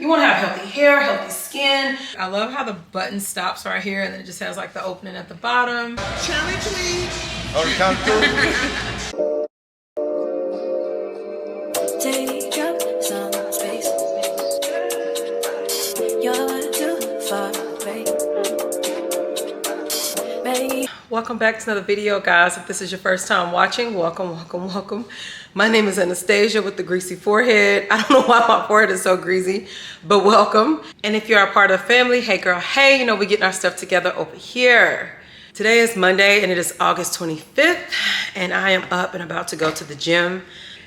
You want to have healthy hair, healthy skin. I love how the button stops right here and then it just has like the opening at the bottom. Challenge me. Oh, you count through? Take up some space. You're too far away. Welcome back to another video, guys. If this is your first time watching, welcome, welcome, welcome. My name is Anastasia with the greasy forehead. I don't know why my forehead is so greasy, but welcome. And if you're a part of the family, hey girl, hey, you know, we're getting our stuff together over here. Today is Monday and it is August 25th and I am up and about to go to the gym.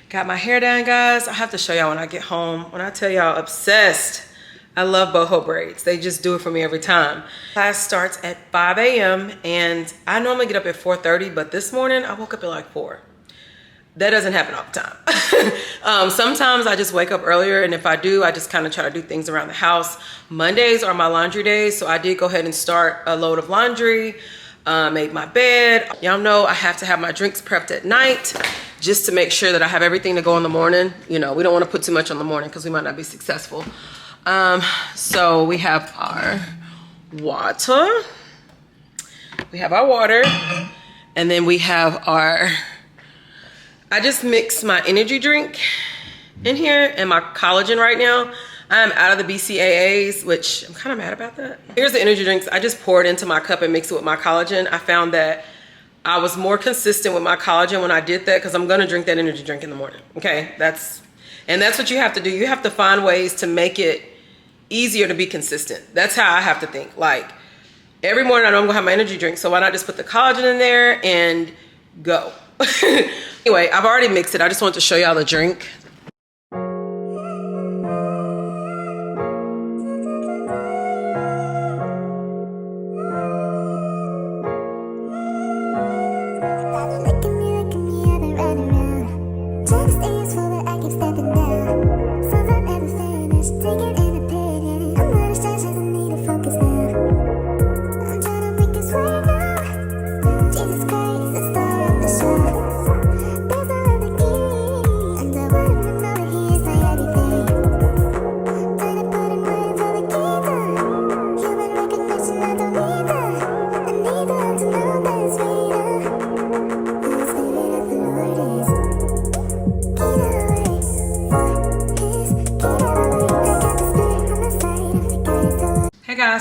Got my hair done, guys. I have to show y'all when I get home. When I tell y'all, obsessed. I love boho braids. They just do it for me every time. Class starts at 5 a.m. and I normally get up at 4:30, but this morning I woke up at like 4. That doesn't happen all the time. Sometimes I just wake up earlier, and if I do, I just kind of try to do things around the house. Mondays are my laundry days, so I did go ahead and start a load of laundry, made my bed. Y'all know I have to have my drinks prepped at night just to make sure that I have everything to go in the morning. You know, we don't want to put too much on the morning because we might not be successful. So we have our water. We have our water, and then we have our, I just mixed my energy drink in here and my collagen right now. I'm out of the BCAAs, which I'm kind of mad about that. Here's the energy drinks. I just poured into my cup and mixed it with my collagen. I found that I was more consistent with my collagen when I did that because I'm gonna drink that energy drink in the morning. Okay, that's what you have to do. You have to find ways to make it easier to be consistent. That's how I have to think. Like every morning I know I'm gonna have my energy drink, so why not just put the collagen in there and go. Anyway, I've already mixed it. I just wanted to show y'all the drink.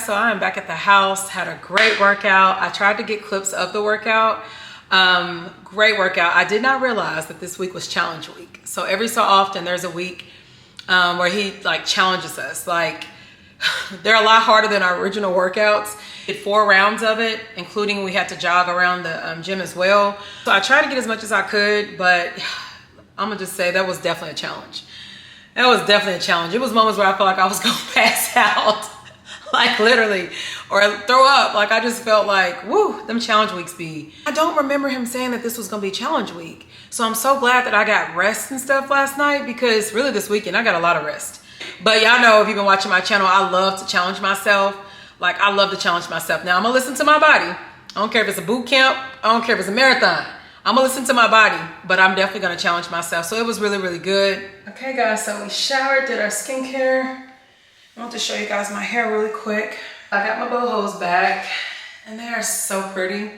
So I'm back at the house, had a great workout. I tried to get clips of the workout. Great workout. I did not realize that this week was challenge week. So every so often there's a week where he like challenges us. Like they're a lot harder than our original workouts. Did 4 rounds of it, including we had to jog around the gym as well. So I tried to get as much as I could, but I'm gonna just say that was definitely a challenge. That was definitely a challenge. It was moments where I felt like I was gonna pass out. Like literally, or throw up. Like I just felt like, woo, them challenge weeks be. I don't remember him saying that this was gonna be challenge week. So I'm so glad that I got rest and stuff last night because really this weekend I got a lot of rest. But y'all know if you've been watching my channel, I love to challenge myself. Like I love to challenge myself. Now I'm gonna listen to my body. I don't care if it's a boot camp. I don't care if it's a marathon. I'm gonna listen to my body, but I'm definitely gonna challenge myself. So it was really, really good. Okay guys, so we showered, did our skincare. I want to show you guys my hair really quick. I got my bohos back and they are so pretty.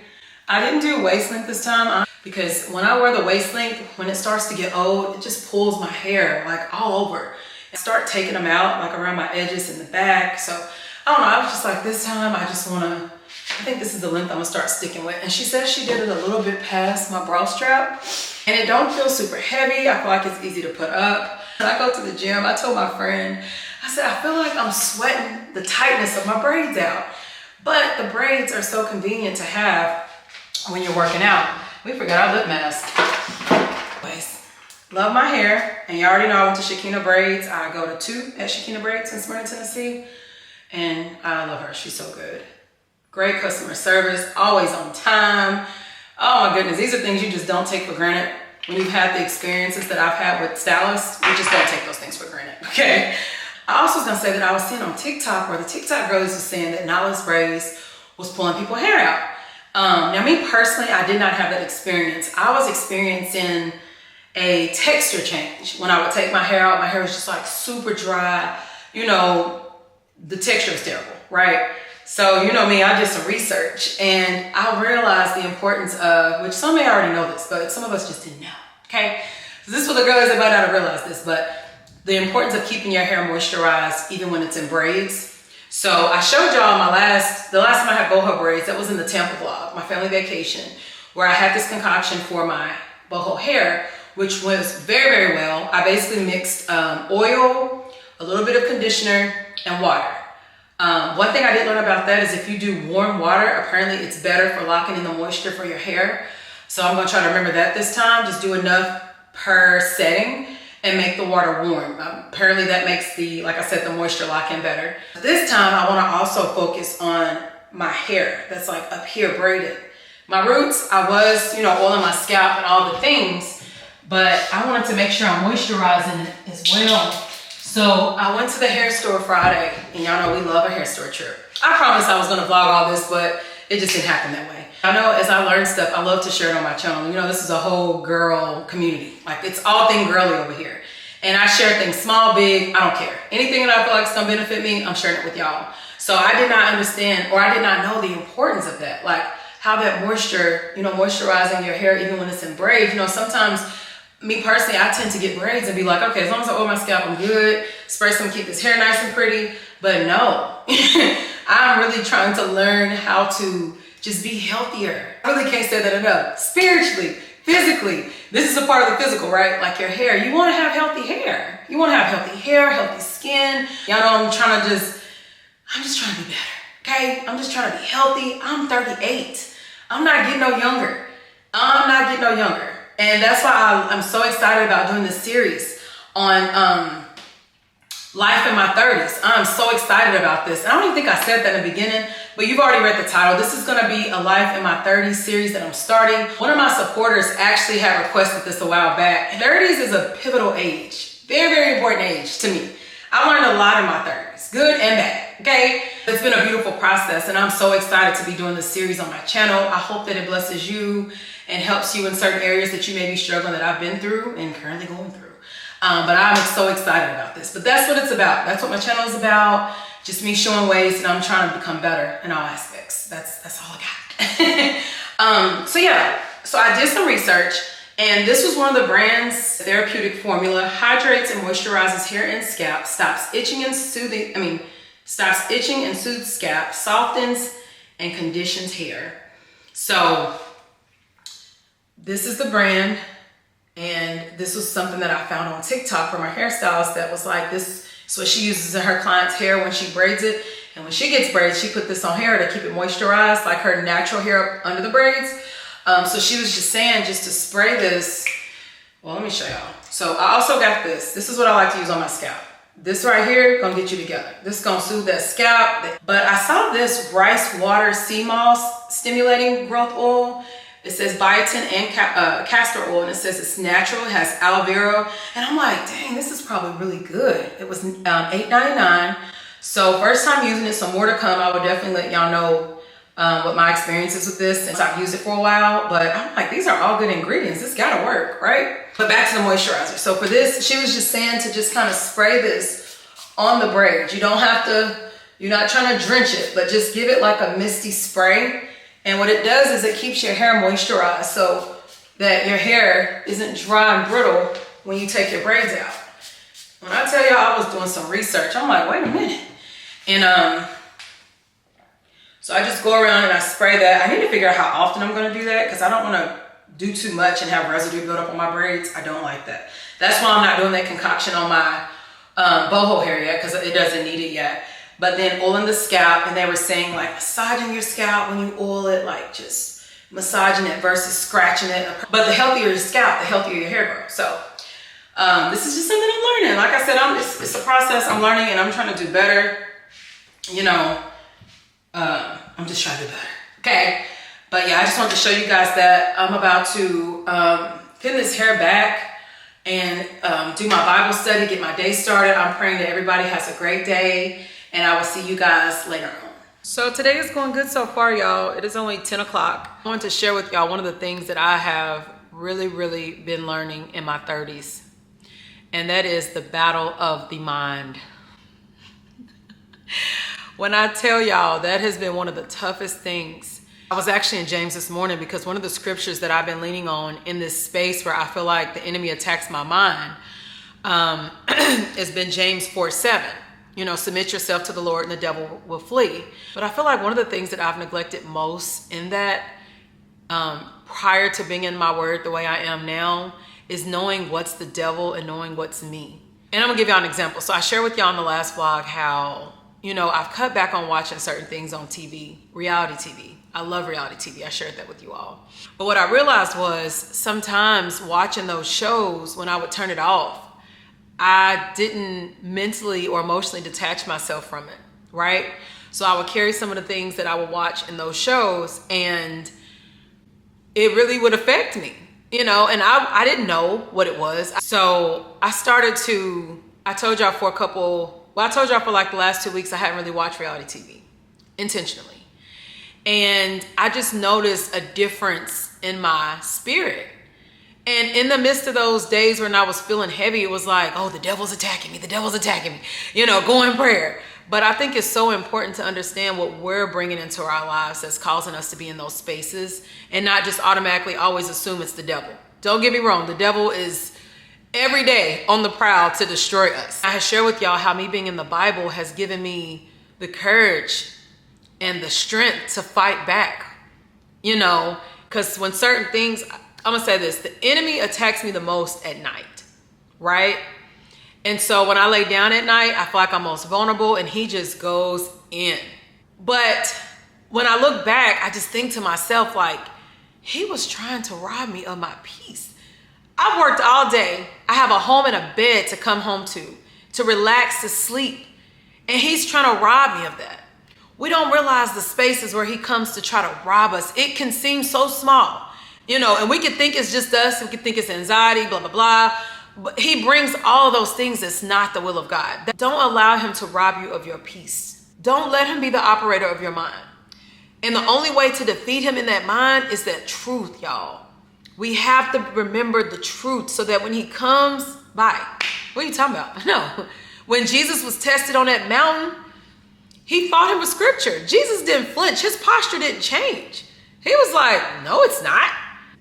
I didn't do waist length this time because when I wear the waist length, when it starts to get old, it just pulls my hair like all over. I start taking them out like around my edges in the back. So I don't know, I was just like this time I just wanna, I think this is the length I'm gonna start sticking with. And she says she did it a little bit past my bra strap and it don't feel super heavy. I feel like it's easy to put up. When I go to the gym, I told my friend, I said, I feel like I'm sweating the tightness of my braids out. But the braids are so convenient to have when you're working out. We forgot our lip mask. Anyways, love my hair. And you already know I went to Shakina Braids. I go to 2 at Shakina Braids in Smyrna, Tennessee. And I love her, she's so good. Great customer service, always on time. Oh my goodness, these are things you just don't take for granted. When you've had the experiences that I've had with stylists, you just don't take those things for granted, okay? I also was gonna say that I was seeing on TikTok where the TikTok girlies was saying that knotless braids was pulling people's hair out. Now me personally, I did not have that experience. I was experiencing a texture change. When I would take my hair out, my hair was just like super dry, you know, the texture is terrible, right? So, you know me, I did some research and I realized the importance of, which some may already know this, but some of us just didn't know, okay? So this is for the girls that might not have realized this, but the importance of keeping your hair moisturized even when it's in braids. So I showed y'all the last time I had boho braids, that was in the Tampa vlog, my family vacation, where I had this concoction for my boho hair, which was very, very well. I basically mixed oil, a little bit of conditioner, and water. One thing I did learn about that is if you do warm water, apparently it's better for locking in the moisture for your hair. So I'm gonna try to remember that this time. Just do enough per setting and make the water warm. Apparently that makes the, like I said, the moisture lock in better. This time I wanna also focus on my hair that's like up here braided. My roots, I was, you know, oiling my scalp and all the things, but I wanted to make sure I'm moisturizing it as well. So I went to the hair store Friday, and y'all know we love a hair store trip. I promised I was gonna vlog all this, but it just didn't happen that way. I know as I learn stuff, I love to share it on my channel. You know, this is a whole girl community. Like, it's all thing girly over here. And I share things small, big, I don't care. Anything that I feel like is gonna benefit me, I'm sharing it with y'all. So I did not understand, or I did not know the importance of that. Like how that moisture, you know, moisturizing your hair even when it's in braids. You know, sometimes, me personally, I tend to get braids and be like, okay, as long as I oil my scalp, I'm good. Spray some, keep this hair nice and pretty. But no, I'm really trying to learn how to just be healthier. I really can't say that enough. Spiritually, physically, this is a part of the physical, right? Like your hair, you wanna have healthy hair. You wanna have healthy hair, healthy skin. Y'all know I'm just trying to be better, okay? I'm just trying to be healthy. I'm 38. I'm not getting no younger. And that's why I'm so excited about doing this series on life in my 30s. I'm so excited about this. I don't even think I said that in the beginning, but you've already read the title. This is gonna be a life in my 30s series that I'm starting. One of my supporters actually had requested this a while back. 30s is a pivotal age. Very, very important age to me. I learned a lot in my 30s, good and bad, okay? It's been a beautiful process, and I'm so excited to be doing this series on my channel. I hope that it blesses you and helps you in certain areas that you may be struggling, that I've been through and currently going through. But I'm so excited about this. But that's what it's about. That's what my channel is about. Just me showing ways that I'm trying to become better in all aspects. That's all I got. So I did some research, and this was one of the brand's therapeutic formula. Hydrates and moisturizes hair and scalp, stops itching and soothes scalp, softens and conditions hair. So this is the brand, and this was something that I found on TikTok from her hairstylist that was like, this is what she uses in her client's hair when she braids it. And when she gets braids, she put this on hair to keep it moisturized, like her natural hair up under the braids. So she was just saying just to spray this. Well, let me show y'all. So I also got this. This is what I like to use on my scalp. This right here gonna get you together. This is gonna soothe that scalp. But I saw this rice water sea moss stimulating growth oil. It says biotin and castor oil, and it says it's natural. It has aloe vera, and I'm like, dang, this is probably really good. It was $8.99. So first time using it, so more to come. I will definitely let y'all know what my experience is with this since I've used it for a while. But I'm like, these are all good ingredients. This gotta work, right? But back to the moisturizer. So for this, she was just saying to just kind of spray this on the braids. You don't have to, you're not trying to drench it, but just give it like a misty spray. And what it does is it keeps your hair moisturized so that your hair isn't dry and brittle when you take your braids out. When I tell y'all I was doing some research, I'm like, wait a minute. And so I just go around and I spray that. I need to figure out how often I'm gonna do that because I don't wanna do too much and have residue build up on my braids. I don't like that. That's why I'm not doing that concoction on my boho hair yet because it doesn't need it yet. But then oiling the scalp, and they were saying like massaging your scalp when you oil it, like just massaging it versus scratching it. But the healthier your scalp, the healthier your hair grows. So this is just something I'm learning. Like I said, it's a process I'm learning, and I'm trying to do better. You know, I'm just trying to do better. Okay. But yeah, I just wanted to show you guys that I'm about to pin this hair back and do my Bible study, get my day started. I'm praying that everybody has a great day, and I will see you guys later on. So today is going good so far, y'all. It is only 10 o'clock. I want to share with y'all one of the things that I have really been learning in my 30s, and that is the battle of the mind. When I tell y'all, that has been one of the toughest things. I was actually in James this morning because one of the scriptures that I've been leaning on in this space where I feel like the enemy attacks my mind has been James 4:7. You know, submit yourself to the Lord and the devil will flee. But I feel like one of the things that I've neglected most in that, prior to being in my word the way I am now, is knowing what's the devil and knowing what's me. And I'm gonna give y'all an example. So I shared with y'all in the last vlog how, you know, I've cut back on watching certain things on TV, reality TV. I love reality TV. I shared that with you all. But what I realized was sometimes watching those shows, when I would turn it off, I didn't mentally or emotionally detach myself from it, right? So I would carry some of the things that I would watch in those shows and it really would affect me, you know, and I didn't know what it was. So I told y'all for like the last 2 weeks, I hadn't really watched reality TV intentionally. And I just noticed a difference in my spirit. And in the midst of those days when I was feeling heavy, it was like, oh, the devil's attacking me. The devil's attacking me, you know, go in prayer. But I think it's so important to understand what we're bringing into our lives that's causing us to be in those spaces and not just automatically always assume it's the devil. Don't get me wrong. The devil is every day on the prowl to destroy us. I have shared with y'all how me being in the Bible has given me the courage and the strength to fight back, you know, because when certain things, I'm gonna say this, the enemy attacks me the most at night, right? And so when I lay down at night, I feel like I'm most vulnerable and he just goes in. But when I look back, I just think to myself, like, he was trying to rob me of my peace. I've worked all day. I have a home and a bed to come home to relax, to sleep. And he's trying to rob me of that. We don't realize the spaces where he comes to try to rob us. It can seem so small, you know, and we can think it's just us. We can think it's anxiety, blah, blah, blah. But he brings all of those things that's not the will of God. Don't allow him to rob you of your peace. Don't let him be the operator of your mind. And the only way to defeat him in that mind is that truth, y'all. We have to remember the truth so that when he comes by, what are you talking about? No. When Jesus was tested on that mountain, he fought him with scripture. Jesus didn't flinch. His posture didn't change. He was like, no, it's not.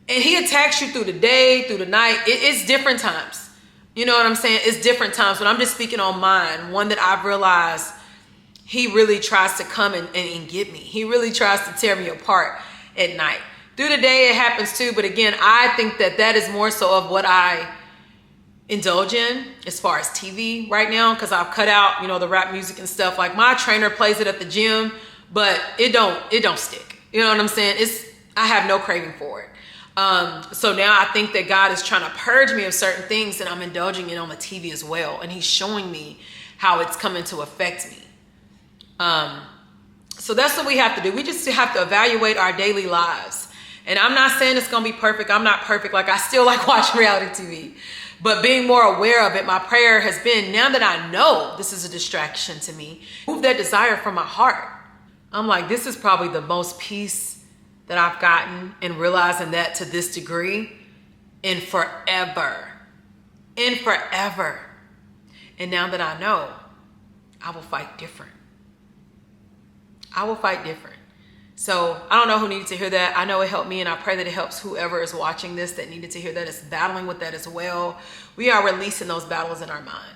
And he attacks you through the day, through the night. It's different times. You know what I'm saying? It's different times. But I'm just speaking on mine. One that I've realized he really tries to come and get me. He really tries to tear me apart at night. Through the day, it happens too. But again, I think that is more so of what I indulge in as far as TV right now, because I've cut out, you know, the rap music and stuff. Like my trainer plays it at the gym, but it don't stick. You know what I'm saying? I have no craving for it. So now I think that God is trying to purge me of certain things and I'm indulging it on the TV as well. And he's showing me how it's coming to affect me. So that's what we have to do. We just have to evaluate our daily lives. And I'm not saying it's going to be perfect. I'm not perfect. Like I still like watching reality TV, but being more aware of it. My prayer has been, now that I know this is a distraction to me, move that desire from my heart. I'm like, this is probably the most peace that I've gotten in realizing that to this degree in forever. And now that I know, I will fight different. So I don't know who needed to hear that. I know it helped me, and I pray that it helps whoever is watching this that needed to hear that, is battling with that as well. We are releasing those battles in our mind.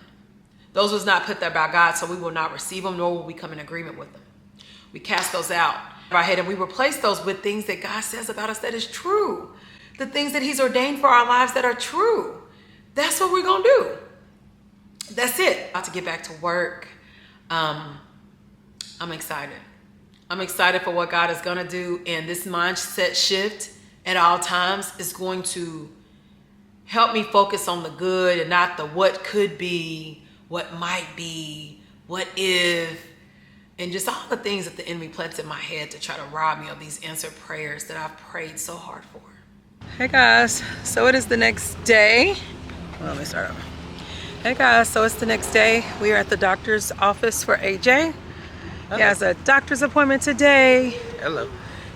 Those was not put there by God, so we will not receive them, nor will we come in agreement with them. We cast those out of our head and we replace those with things that God says about us that is true. The things that he's ordained for our lives that are true. That's what we're going to do. That's it. About to get back to work. I'm excited. I'm excited for what God is going to do. And this mindset shift at all times is going to help me focus on the good and not the what could be, what might be, what if, and just all the things that the enemy plants in my head to try to rob me of these answered prayers that I've prayed so hard for. Hey guys, so it is the next day. Well, let me start over. Hey guys, so it's the next day. We are at the doctor's office for AJ. Hello. He has a doctor's appointment today. Hello.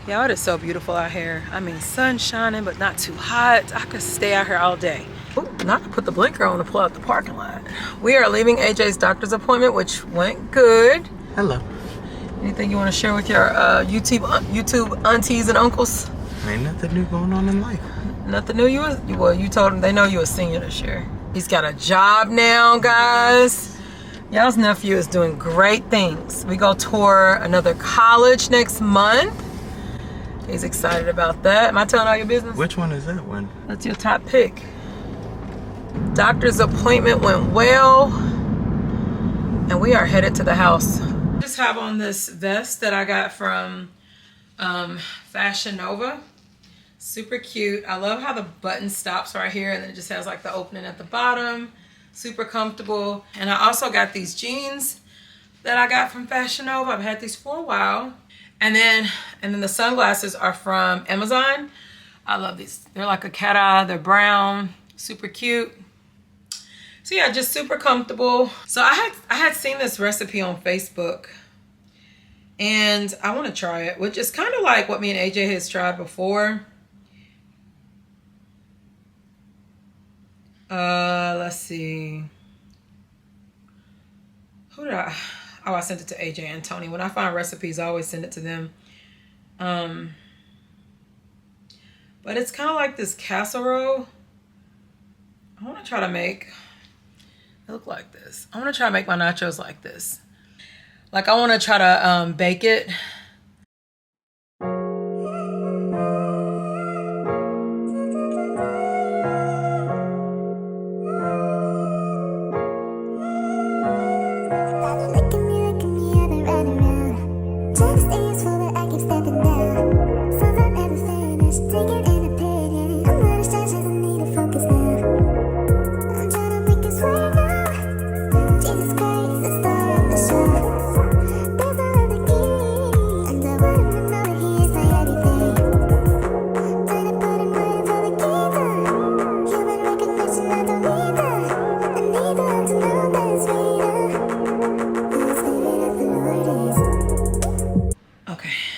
Yeah, it is so beautiful out here. I mean, sun shining, but not too hot. I could stay out here all day. Ooh, not to put the blinker on to pull out the parking lot. We are leaving AJ's doctor's appointment, which went good. Hello. Anything you want to share with your YouTube aunties and uncles? Ain't nothing new going on in life. Nothing new. You told them they know you a senior this year. He's got a job now, guys. Y'all's nephew is doing great things. We go tour another college next month. He's excited about that. Am I telling all your business? Which one is that one? That's your top pick. Doctor's appointment went well, and we are headed to the house. I just have on this vest that I got from Fashion Nova. Super cute. I love how the button stops right here, and then it just has like the opening at the bottom. Super comfortable. And I also got these jeans that I got from Fashion Nova. I've had these for a while. And then the sunglasses are from Amazon. I love these. They're like a cat eye. They're brown. Super cute. So yeah, just super comfortable. So I had seen this recipe on Facebook, and I want to try it, which is kind of like what me and AJ has tried before. Let's see. Who did I? Oh, I sent it to AJ and Tony. When I find recipes, I always send it to them. But it's kind of like this casserole. I want to try to make it look like this. I want to try to make my nachos like this. Like I want to try to bake it.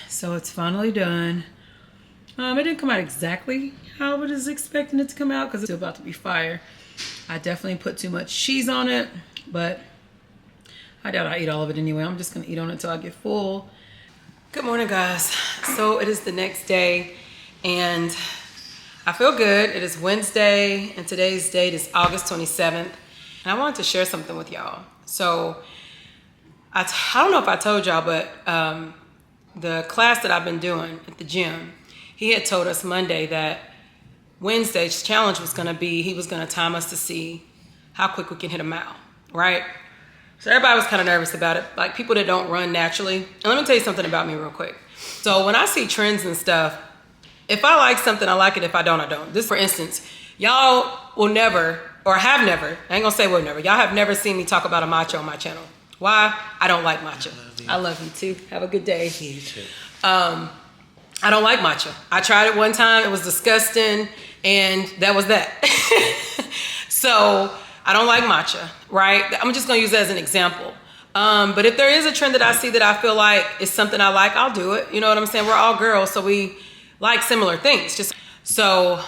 So it's finally done. It didn't come out exactly how I was expecting it to come out because it's still about to be fire. I definitely put too much cheese on it, but I doubt I eat all of it anyway. I'm just gonna eat on it until I get full. Good morning, guys. So it is the next day and I feel good. It is Wednesday and today's date is August 27th. And I wanted to share something with y'all. So I don't know if I told y'all, but the class that I've been doing at the gym, he had told us Monday that Wednesday's challenge was gonna be, he was gonna time us to see how quick we can hit a mile, right? So everybody was kind of nervous about it, like people that don't run naturally. And let me tell you something about me real quick. So when I see trends and stuff, if I like something, I like it. If I don't, I don't. This, for instance, y'all will never, or have never, I ain't gonna say will never, y'all have never seen me talk about a matcha on my channel. Why? I don't like matcha. I love you too. Have a good day. You too. I don't like matcha. I tried it one time. It was disgusting. And that was that. So I don't like matcha, right? I'm just going to use that as an example. But if there is a trend that I see that I feel like is something I like, I'll do it. You know what I'm saying? We're all girls, so we like similar things. So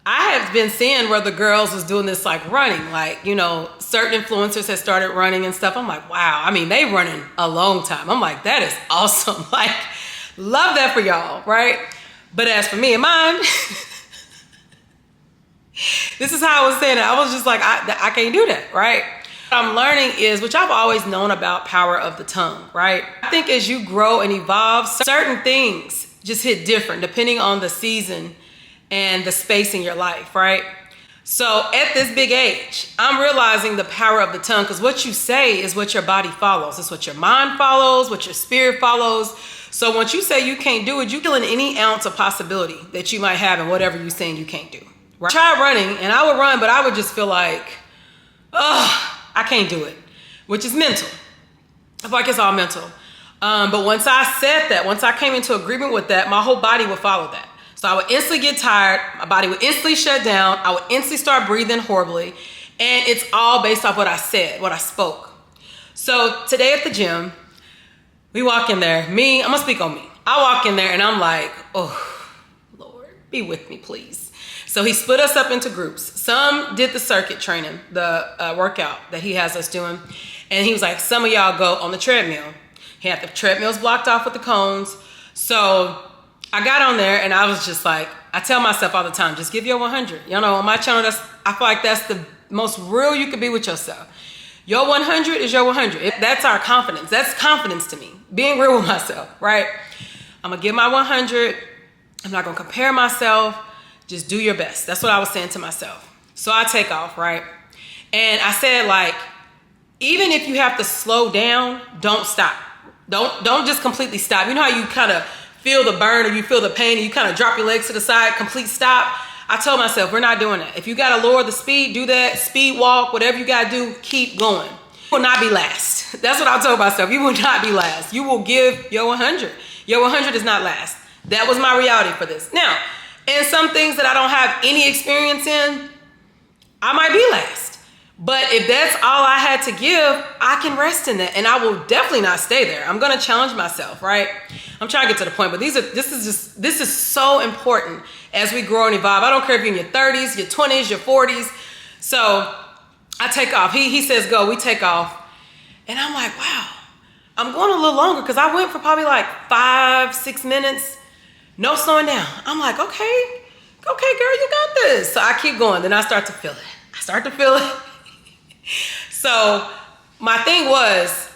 I have been seeing where the girls was doing this like running, like, you know, certain influencers have started running and stuff. I'm like, wow. I mean, they running a long time. I'm like, that is awesome. Like, love that for y'all, right? But as for me and mine, this is how I was saying it. I was just like, I can't do that, right? What I'm learning is, which I've always known about, power of the tongue, right? I think as you grow and evolve, certain things just hit different depending on the season and the space in your life, right? So at this big age, I'm realizing the power of the tongue, because what you say is what your body follows. It's what your mind follows, what your spirit follows. So once you say you can't do it, you're killing any ounce of possibility that you might have in whatever you're saying you can't do. Right? I tried running and I would run, but I would just feel like, oh, I can't do it, which is mental. I feel like it's all mental. But once I said that, once I came into agreement with that, my whole body would follow that. So I would instantly get tired, my body would instantly shut down, I would instantly start breathing horribly, and it's all based off what I said, what I spoke. So today at the gym, we walk in there, I'm gonna speak on me. I walk in there and I'm like, oh, Lord, be with me, please. So he split us up into groups. Some did the circuit training, the workout that he has us doing, and he was like, some of y'all go on the treadmill. He had the treadmills blocked off with the cones. So I got on there and I was just like, I tell myself all the time, just give your 100. You know, on my channel, I feel like that's the most real you can be with yourself. Your 100 is your 100. That's our confidence. That's confidence to me. Being real with myself, right? I'm gonna give my 100. I'm not gonna compare myself. Just do your best. That's what I was saying to myself. So I take off, right? And I said, like, even if you have to slow down, don't stop. Don't just completely stop. You know how you kind of feel the burn or you feel the pain and you kind of drop your legs to the side, complete stop? I told myself, we're not doing that. If you gotta lower the speed, do that. Speed walk, whatever you gotta do, keep going. You will not be last. That's what I told myself. You will not be last. You will give your 100. Your 100 is not last. That was my reality for this. Now, in some things that I don't have any experience in, I might be last. But if that's all I had to give, I can rest in that. And I will definitely not stay there. I'm gonna challenge myself, right? I'm trying to get to the point, but this is so important as we grow and evolve. I don't care if you're in your 30s, your 20s, your 40s. So I take off. He says go, we take off. And I'm like, wow, I'm going a little longer because I went for probably like 5-6 minutes, no slowing down. I'm like, okay, girl, you got this. So I keep going. Then I start to feel it. So my thing was,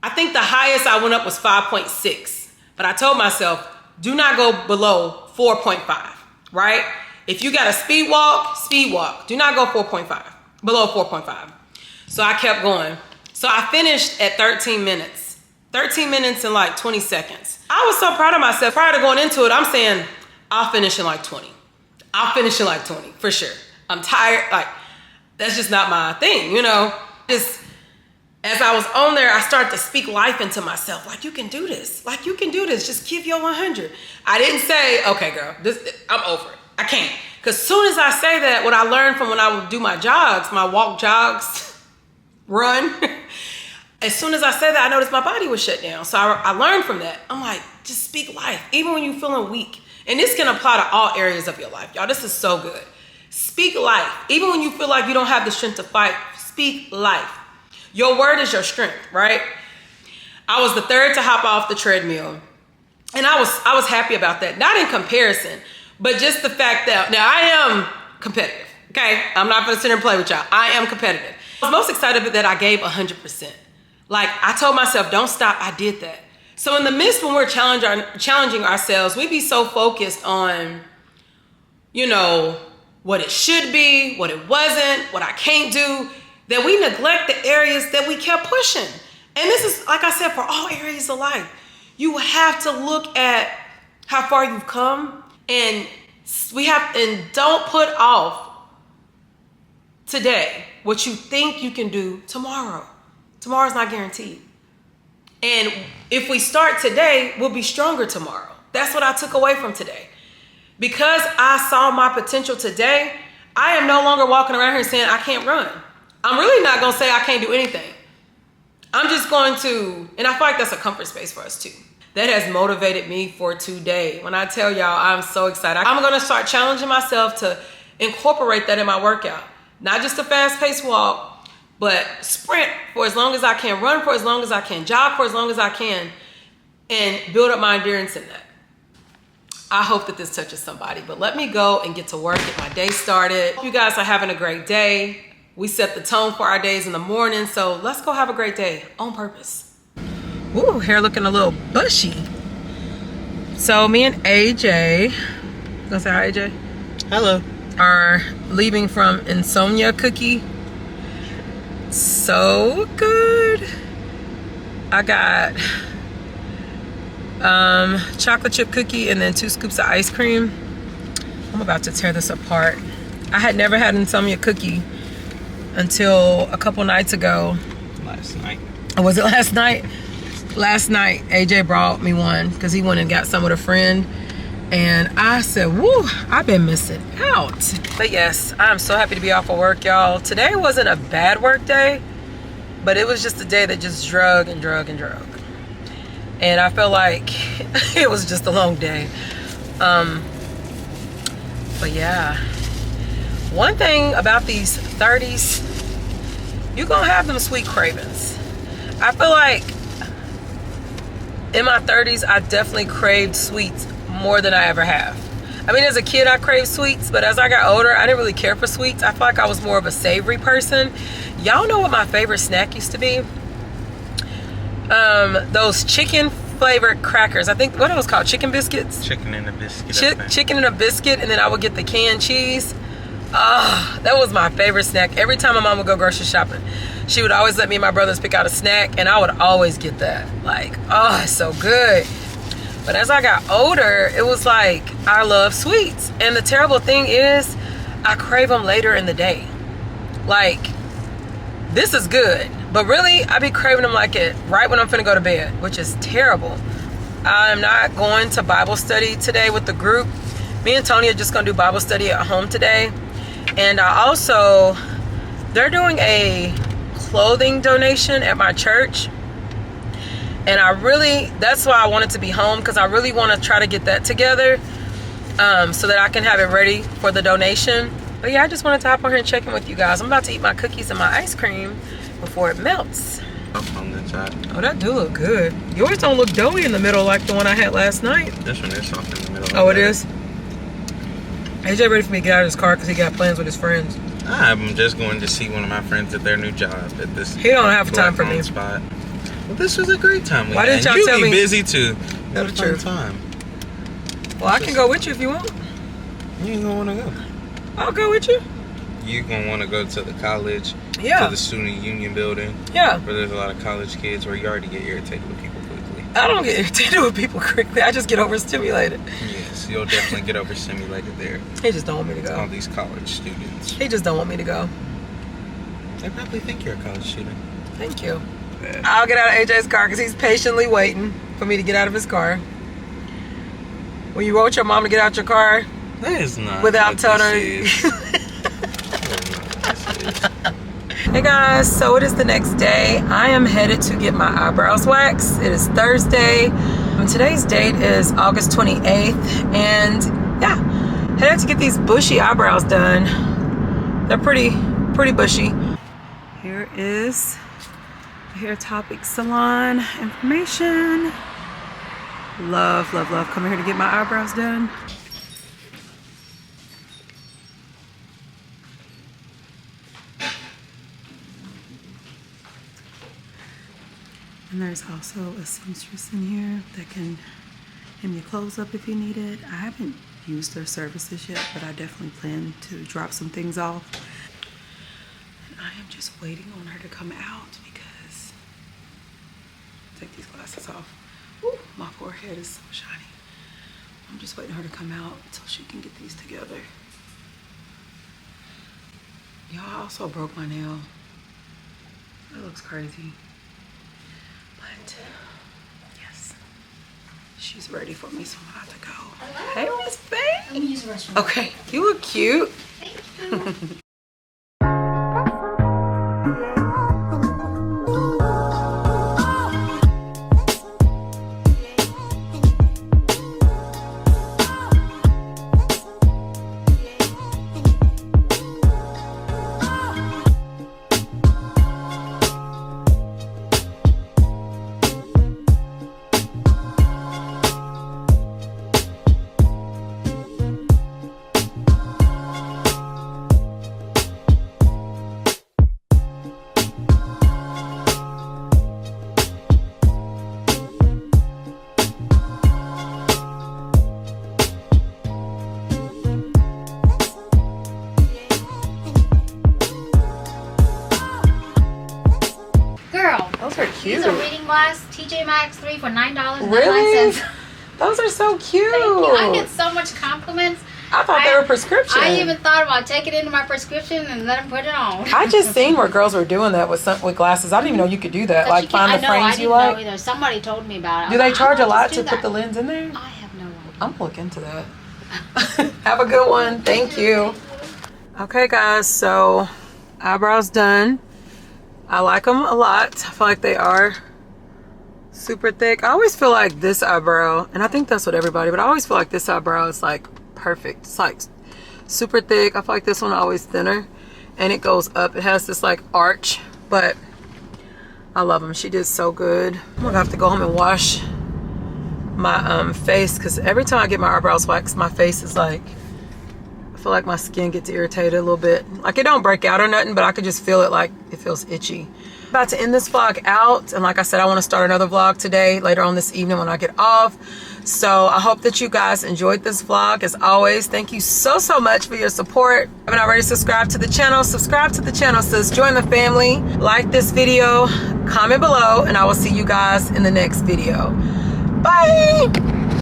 I think the highest I went up was 5.6, but I told myself, do not go below 4.5, right? If you got a speed walk. Do not go below 4.5. So I kept going. So I finished at 13 minutes and like 20 seconds. I was so proud of myself. Prior to going into it, I'm saying, I'll finish in like 20. For sure. I'm tired, like, that's just not my thing, you know? Just as I was on there, I started to speak life into myself. Like, you can do this. Just give your 100. I didn't say, okay, girl, I'm over it. I can't. Because soon as I say that, what I learned from when I would do my jogs, my walk, jogs, run, as soon as I said that, I noticed my body was shut down. So I learned from that. I'm like, just speak life, even when you're feeling weak. And this can apply to all areas of your life. Y'all, this is so good. Speak life. Even when you feel like you don't have the strength to fight, speak life. Your word is your strength, right? I was the third to hop off the treadmill. And I was happy about that. Not in comparison, but just the fact that, now I am competitive, okay? I'm not gonna sit here and play with y'all. I am competitive. I was most excited that I gave 100%. Like, I told myself, don't stop, I did that. So in the midst when we're challenging ourselves, we be so focused on, you know, what it should be, what it wasn't, what I can't do, that we neglect the areas that we kept pushing. And this is, like I said, for all areas of life. You have to look at how far you've come, and don't put off today what you think you can do tomorrow. Tomorrow's not guaranteed. And if we start today, we'll be stronger tomorrow. That's what I took away from today. Because I saw my potential today, I am no longer walking around here saying I can't run. I'm really not gonna say I can't do anything. I'm just going to, and I feel like that's a comfort space for us too. That has motivated me for today. When I tell y'all, I'm so excited. I'm gonna start challenging myself to incorporate that in my workout. Not just a fast-paced walk, but sprint for as long as I can, run for as long as I can, jog for as long as I can, and build up my endurance in that. I hope that this touches somebody, but let me go and get to work, get my day started. Hope you guys are having a great day. We set the tone for our days in the morning, so let's go have a great day on purpose. Ooh, hair looking a little bushy. So me and AJ, gonna say hi, AJ? Hello. Are leaving from Insomnia Cookie. So good. I got chocolate chip cookie and then 2 scoops of ice cream. I'm about to tear this apart. I had never had Insomnia Cookie until a couple nights ago. Last night. Or was it last night? Last night, AJ brought me one because he went and got some with a friend. And I said, woo, I've been missing out. But yes, I'm so happy to be off of work, y'all. Today wasn't a bad work day, but it was just a day that just drug and drug and drug. And I felt like it was just a long day. But yeah, one thing about these 30s, you're gonna have them sweet cravings. I feel like in my 30s, I definitely craved sweets more than I ever have. I mean, as a kid, I craved sweets, but as I got older, I didn't really care for sweets. I feel like I was more of a savory person. Y'all know what my favorite snack used to be? Those chicken flavored crackers. I think, what it was called? Chicken biscuits? Chicken and a biscuit. Chicken and a biscuit, and then I would get the canned cheese. Ah, that was my favorite snack. Every time my mom would go grocery shopping, she would always let me and my brothers pick out a snack, and I would always get that. Like, oh, it's so good. But as I got older, it was like, I love sweets. And the terrible thing is, I crave them later in the day. Like, this is good. But really, I be craving them like it right when I'm finna go to bed, which is terrible. I'm not going to Bible study today with the group. Me and Tony are just gonna do Bible study at home today. And I also, they're doing a clothing donation at my church. And I really, that's why I wanted to be home, because I really want to try to get that together so that I can have it ready for the donation. But yeah, I just wanted to hop on here and check in with you guys. I'm about to eat my cookies and my ice cream before it melts. On the side. Oh, that do look good. Yours don't look doughy in the middle like the one I had last night. This one is soft in the middle. Oh, it is? AJ ready for me to get out of his car because he got plans with his friends. I'm just going to see one of my friends at their new job at this. He don't have time for me. Spot. Well, this was a great time. Why didn't y'all tell me? You be busy too. Tell the truth. Time. Well, I can go with you if you want. You ain't gonna want to go. I'll go with you. You gonna want to go to the college, Yeah. to the student union building, Yeah. where there's a lot of college kids, where you already get irritated with people quickly. I don't get irritated with people quickly. I just get overstimulated. Yes, you'll definitely get overstimulated there. He just don't want me to All go. these college students. He just don't want me to go. They probably think you're a college student. Thank you. I'll get out of AJ's car because he's patiently waiting for me to get out of his car. When you want your mom to get out your car That is not without what telling her. this is. That is not what this is. Hey guys, so it is the next day. I am headed to get my eyebrows waxed. It is Thursday. Today's date is August 28th. And yeah, headed to get these bushy eyebrows done. They're pretty bushy. Here is Hair Topic Salon information. Love, love, love coming here to get my eyebrows done. And there's also a seamstress in here that can hem your clothes up if you need it. I haven't used their services yet, but I definitely plan to drop some things off. And I am just waiting on her to come out because, take these glasses off. Ooh, my forehead is so shiny. I'm just waiting for her to come out until she can get these together. Y'all, also broke my nail. That looks crazy. But yes, she's ready for me, so I'm about to go. Hello. Hey, Miss Faye. Let me use the restroom. Okay, you look cute. Thank you. Those are cute. These are reading glass, TJ Maxx 3 for $9.99. Really? Those are so cute. Thank you. I get so much compliments. I thought they were prescription. I even thought about taking it into my prescription and let them put it on. I just seen where girls were doing that with glasses. I didn't even know you could do that. Like find the frames you like. I didn't know either. Somebody told me about it. Do they charge a lot to that. put the lens in there? I have no idea. I'm gonna look into that. Have a good one. Thank you. Okay, guys. So eyebrows done. I like them a lot. I feel like they are super thick. I always feel like this eyebrow, and I think that's what everybody, but I always feel like this eyebrow is like perfect. It's like super thick. I feel like this one always thinner, and it goes up. It has this like arch, but I love them. She did so good. I'm gonna have to go home and wash my face, because every time I get my eyebrows waxed, my face is like, I feel like my skin gets irritated a little bit. Like it don't break out or nothing, but I could just feel it, like it feels itchy. About to end this vlog out, and like I said, I want to start another vlog today later on this evening when I get off. So I hope that you guys enjoyed this vlog. As always, thank you so much for your support. If you haven't already subscribed to the channel, subscribe to the channel, sis. Join the family. Like this video, comment below, and I will see you guys in the next video. Bye.